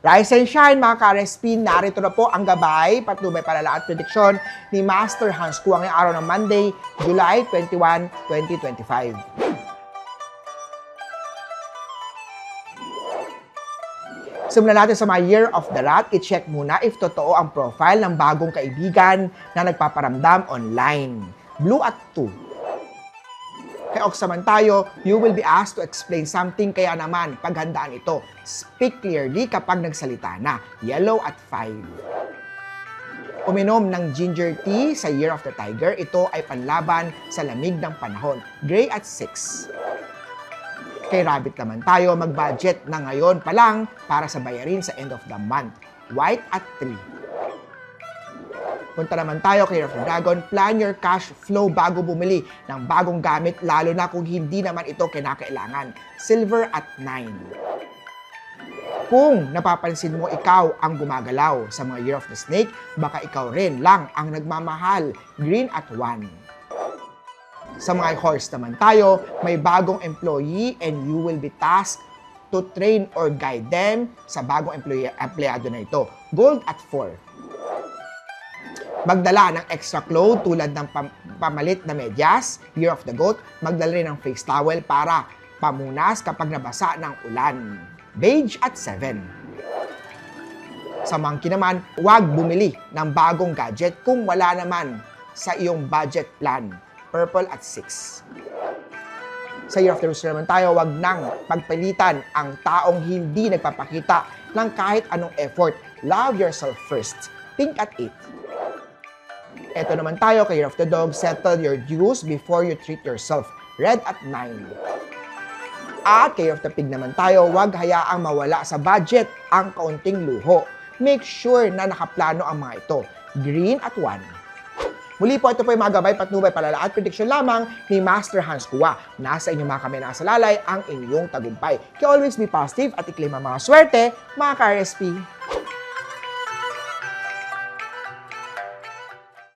Rise and shine mga ka-RSP, narito na po ang gabay, patnubay, palala at prediksyon ni Master Hans Kua ngayong araw ng Monday, July 21, 2025. Simulan natin sa mga Year of the Rat. I-check muna if totoo ang profile ng bagong kaibigan na nagpaparamdam online. Blue at 2. Kay Oksaman tayo, you will be asked to explain something, kaya naman paghandaan ito. Speak clearly kapag nagsalita na. Yellow at 5. Uminom ng ginger tea sa Year of the Tiger. Ito ay panlaban sa lamig ng panahon. Gray at 6. Kay Rabbit naman tayo, mag-budget na ngayon pa lang para sa bayarin sa end of the month. White at 3. Punta naman tayo kay Year of the Dragon, plan your cash flow bago bumili ng bagong gamit, lalo na kung hindi naman ito kinakailangan. Silver at 9. Kung napapansin mo ikaw ang gumagalaw sa mga Year of the Snake, baka ikaw rin lang ang nagmamahal. Green at 1. Sa mga horse naman tayo, may bagong employee and you will be tasked to train or guide them sa bagong empleyado na ito. Gold at 4. Magdala ng extra clothes tulad ng pamalit na medyas, Year of the Goat. Magdala rin ng face towel para pamunas kapag nabasa ng ulan. Beige at 7. Sa monkey naman, huwag bumili ng bagong gadget kung wala naman sa iyong budget plan. Purple at 6. Sa Year of the Rooster naman tayo, huwag nang pagpilitan ang taong hindi nagpapakita ng kahit anong effort. Love yourself first. Pink at 8. Ito naman tayo kay Year of the Dog, settle your dues before you treat yourself. Red at 9. At kay Year of the Pig naman tayo, huwag hayaang mawala sa budget ang kaunting luho. Make sure na nakaplano ang mga ito. Green at 1. Muli po, ito po yung mga gabay, patnubay, palala at prediksyon lamang ni Master Hans Kua. Nasa inyo mga kami nakasalalay ang inyong tagumpay. Kaya always be positive at i-claim ang mga swerte, mga ka-RSP.